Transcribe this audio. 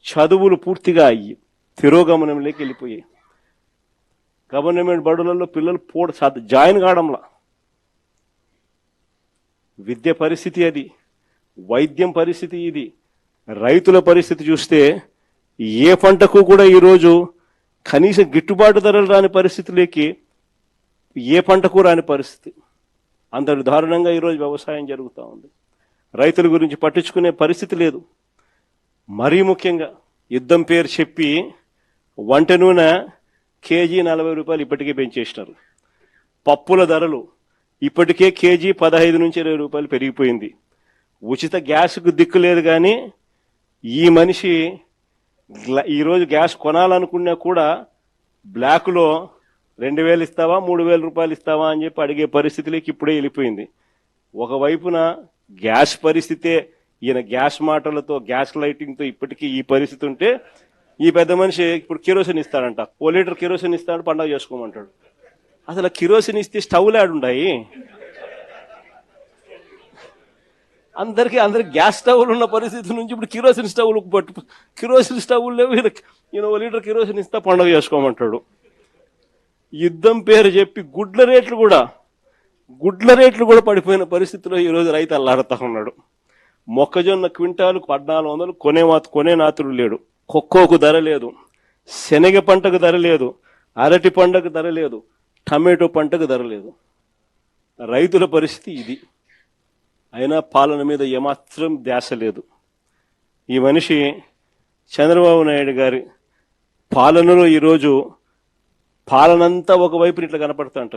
చదువులు పూర్తిగా తిరోగమనంలోకి వెళ్ళిపోయాయి. గవర్నమెంట్ బడులలో పిల్లలు జాయిన్ కావడంలా. విద్య పరిస్థితి అది, వైద్యం పరిస్థితి ఇది. రైతుల పరిస్థితి చూస్తే ఏ పంటకు కూడా ఈరోజు కనీసం గిట్టుబాటు ధరలు రాని పరిస్థితిలోకి ఏ పంటకు రాని పరిస్థితి. అంత దారుణంగా ఈరోజు వ్యవసాయం జరుగుతూ ఉంది. రైతుల గురించి పట్టించుకునే పరిస్థితి లేదు. మరీ ముఖ్యంగా యుద్ధం పేరు చెప్పి వంట నూనె కేజీ 40 రూపాయలు ఇప్పటికే పెంచేసినారు. పప్పుల ధరలు ఇప్పటికే కేజీ 15 నుంచి 20 రూపాయలు పెరిగిపోయింది. ఉచిత గ్యాస్కు దిక్కు లేదు. కానీ ఈ మనిషి ఈరోజు గ్యాస్ కొనాలనుకున్నా కూడా బ్లాక్లో 2000 ఇస్తావా 3000 రూపాయలు ఇస్తావా అని చెప్పి అడిగే పరిస్థితిలోకి ఇప్పుడే వెళ్ళిపోయింది. ఒకవైపున గ్యాస్ పరిస్థితే, ఈయన గ్యాస్ మాటలతో గ్యాస్ లైటింగ్తో ఇప్పటికీ ఈ పరిస్థితి ఉంటే, ఈ పెద్ద మనిషి ఇప్పుడు కిరోసిన్ ఇస్తాడంట. 1 లీటర్ కిరోసిన్ ఇస్తాడు, పండగ చేసుకోమంటాడు. అసలు కిరోసిన్ ఇస్తే స్టవ్లు ఆడుండాయి. అందరికి గ్యాస్ స్టవ్లు ఉన్న పరిస్థితి నుంచి ఇప్పుడు కిరోసిన్ స్టవ్లు కిరోసిన్ స్టవ్లు లేవు. ఈయన 1 లీటర్ కిరోసిన్ ఇస్తా పండగ చేసుకోమంటాడు. యుద్ధం పేరు చెప్పి గుడ్ల రేట్లు కూడా పడిపోయిన పరిస్థితిలో ఈరోజు రైతు అల్లాడుతూ ఉన్నాడు. మొక్కజొన్న క్వింటాలకు 1400 కొనే నాతుడు లేడు. కొక్కోకు ధర లేదు, శనగ పంటకు ధర లేదు, అరటి పంటకు ధర లేదు, టమాటో పంటకు ధర లేదు. రైతుల పరిస్థితి ఇది. అయినా పాలన మీద ఏమాత్రం ధ్యాస లేదు. ఈ మనిషి చంద్రబాబు నాయుడు గారి పాలనలో ఈరోజు పాలనంతా ఒకవైపు ఇట్లా కనపడుతూ ఉంటుంది.